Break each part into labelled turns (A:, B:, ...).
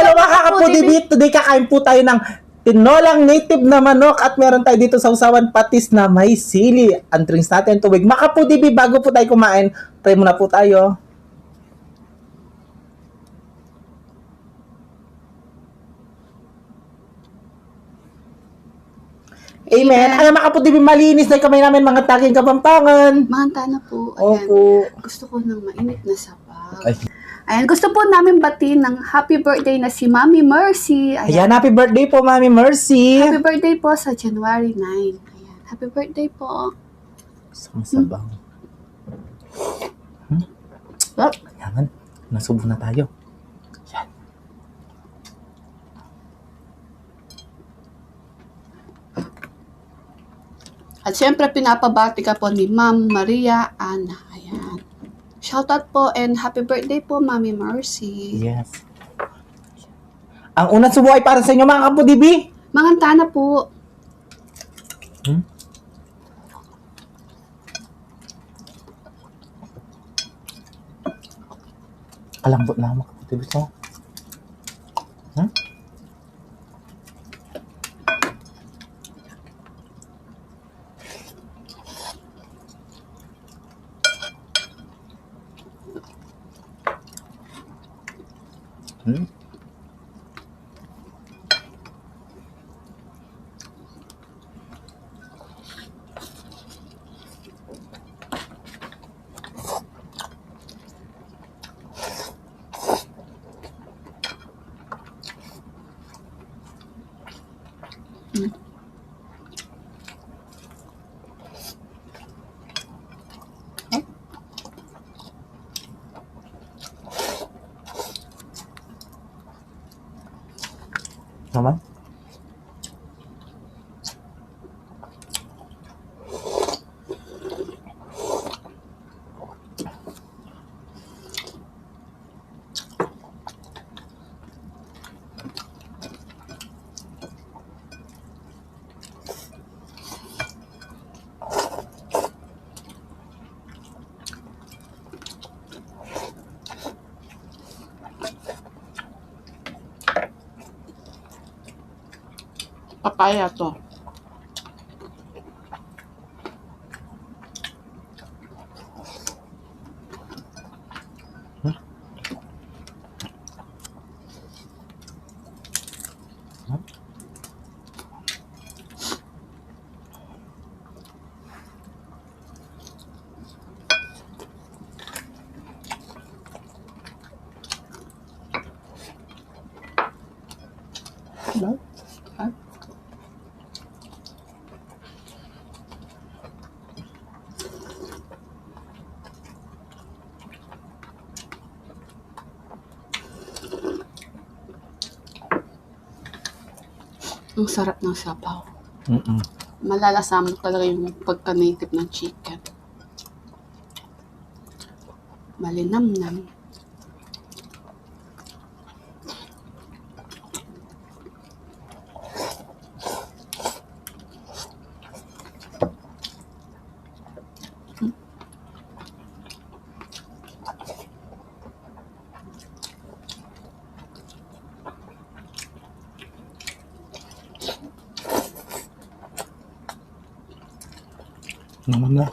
A: Hello mga kakapudibit! Today kakain po tayo ng tinolang native na manok at meron tayo dito sa usawan patis na may sili. Ang drinks natin tubig. Mga kapudibit, bago po tayo kumain, try muna po tayo. Amen. Ayan mga kapudibit, malinis na yung kamay namin mga taging kapampangan.
B: Mahanta na po. Ayan.
A: Opo.
B: Gusto ko ng mainit na sabaw.
A: Ay.
B: Ayan, gusto po namin batiin ng happy birthday na si Mami Mercy.
A: Ayan, happy birthday po, Mami Mercy.
B: Happy birthday po sa January 9. Ayan, happy birthday po.
A: Isang sabaw. Ayan, nasubo na tayo. Ayan.
B: At syempre, pinapabati ka po ni Ma'am Maria Ana. Ayan. Shoutout po and happy birthday po, Mami Mercy.
A: Yes. Ang unang subo ay para sa inyo mga kapudibi.
B: Mahanta na po.
A: Kalambot na mga kapudibi ko. Naman?
B: Papaya to.
A: Hello?
B: Ang sarap ng sabaw.
A: Mm-mm.
B: Malalasam talaga yung pagka-native ng chicken. Malinamnam.
A: Naman na.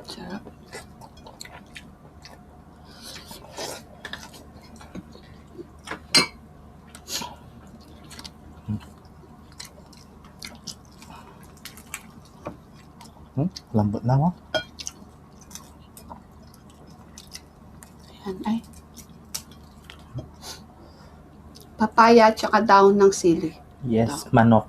B: Sarap.
A: Lambot na mo.
B: Ayan ay. Papaya at saka daon ng sili.
A: Yes, manok.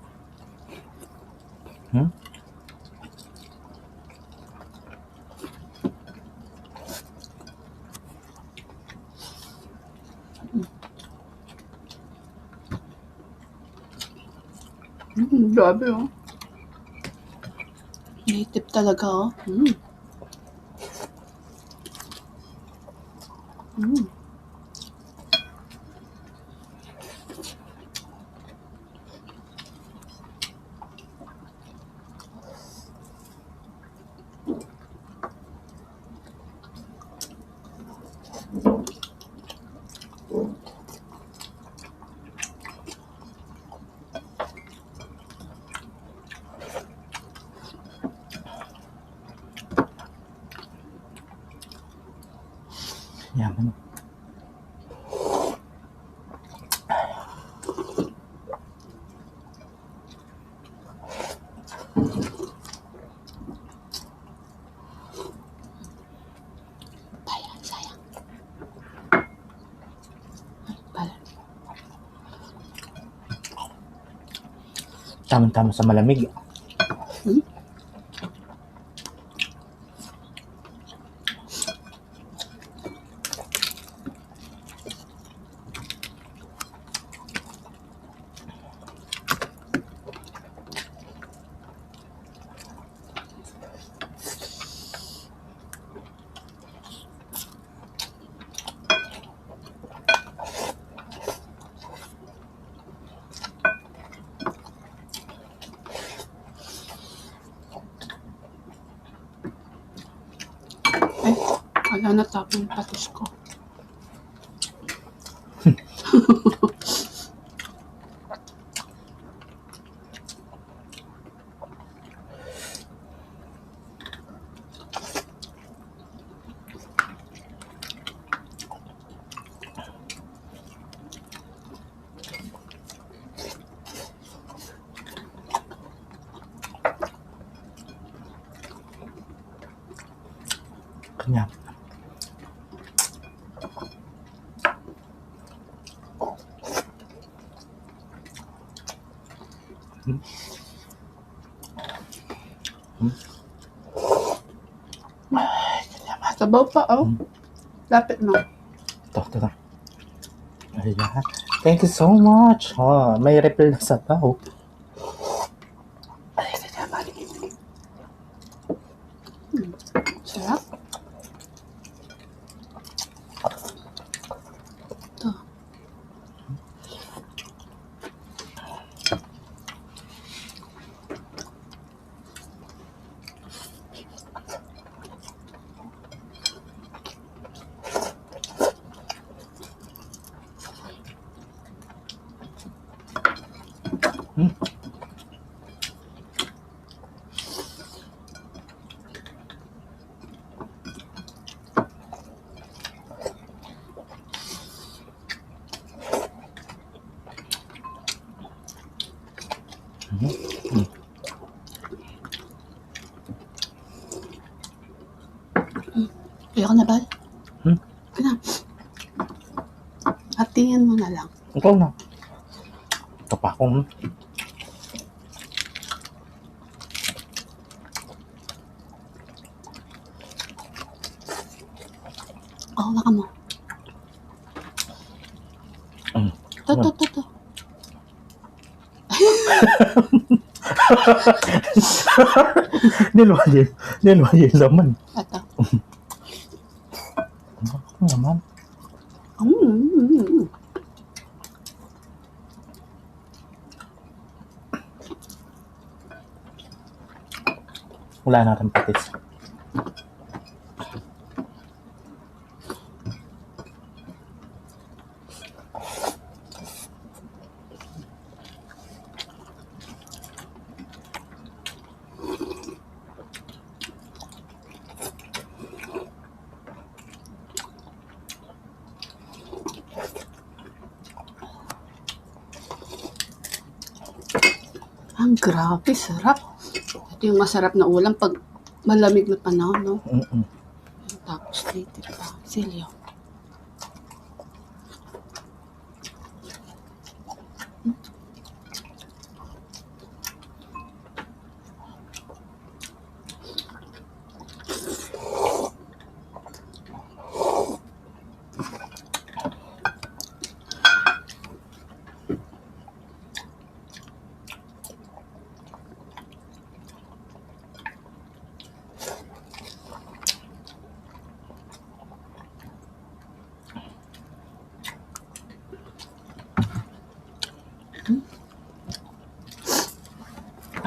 B: Grabe oh. Native talaga oh. Mm.
A: Yaman.
B: Sayang, sayang. Pala.
A: Tama-tama sa malamig.
B: Hmm? Ay, wala na tapong patis ko.
A: Kanya.
B: Sabaw pa, oh. Lapit mo.
A: Ito. Ayan. Thank you so much. Oh, may refill na sa tao. Ay, naman.
B: Sarap. Ito. Ayoko na, Bal. Ano? Hatingin mo na lang.
A: Ikaw na. Ito pa akong...
B: Oh, baka mo. To.
A: Nilwayin laman.
B: Ito.
A: Ano naman?
B: Mm.
A: Wala na rin patis.
B: Ang grabe, sarap. Ito yung masarap na ulam pag malamig na panahon, no? Tapos native pa. Silyo.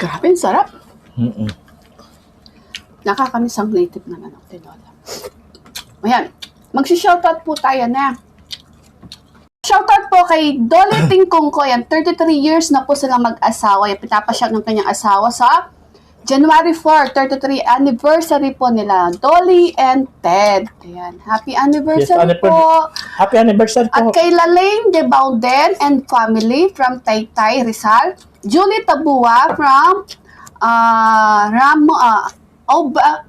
B: Grabe, ang sarap.
A: Mm-mm.
B: Nakakamiss ang native na manok tinola. Ayan, magsi-shoutout po tayo na. Shoutout po kay Dolly Tingkong ko. Yan, 33 years na po silang mag-asawa. Yan, pinapasyal ng kanyang asawa sa January 4, 33 anniversary po nila. Dolly and Ted. Ayan, happy anniversary po.
A: Happy anniversary
B: At
A: po.
B: kay Lalaine de Bauden and family from Taytay, Rizal. Julie Tabua from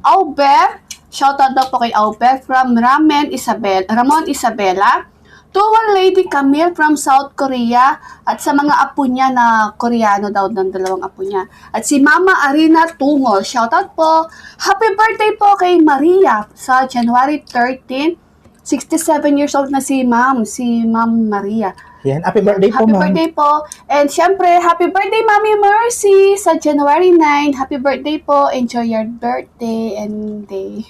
B: Auber. Shoutout daw po kay Auber from Ramon Isabela. Tuwal Lady Camille from South Korea at sa mga apo niya na Koreano daw ng dalawang apo niya. At si Mama Arina Tungol, shoutout po. Happy birthday po kay Maria sa January 13. 67 years old na si Ma'am Maria.
A: Yan, happy birthday po,
B: Happy
A: ma'am.
B: birthday po. And syempre, happy birthday Mami Mercy sa January 9. Happy birthday po. Enjoy your birthday and day.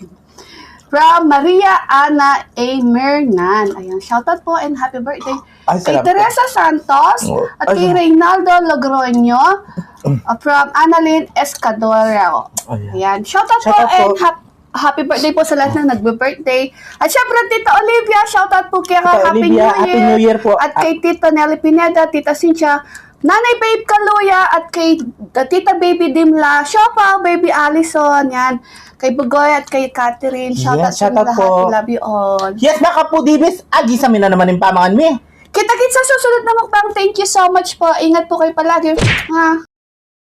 B: From Maria Ana A. Mernan. Ayan, shoutout po and happy birthday.
A: Ay,
B: Kay
A: sarap.
B: Teresa Santos
A: Oh,
B: at
A: ay,
B: kay Reynaldo Logroño from Annalyn Escadoro.
A: Ayan.
B: Ayan, shoutout po
A: Shoutout
B: and
A: po.
B: happy birthday po sa lahat na nagbe-birthday. At syempre, Tita Olivia, shoutout po kaya
A: Tita
B: Happy
A: Olivia,
B: New Year.
A: Happy New Year po.
B: At kay Tita Nelly Pineda, Tita Cynthia, Nanay Babe Kaluya, at kay Tita Baby Dimla, Shopa, Baby Allison, yan. Kay Bugoy at kay Catherine, shoutout
A: Yes,
B: sa
A: shoutout
B: lahat.
A: po.
B: We love you all.
A: Yes, baka po, Dibis. Agi sa mina naman yung pamangan mi.
B: Kita-kits sa susunod na mukbang. Thank you so much po. Ingat po kayo palagi. Nga.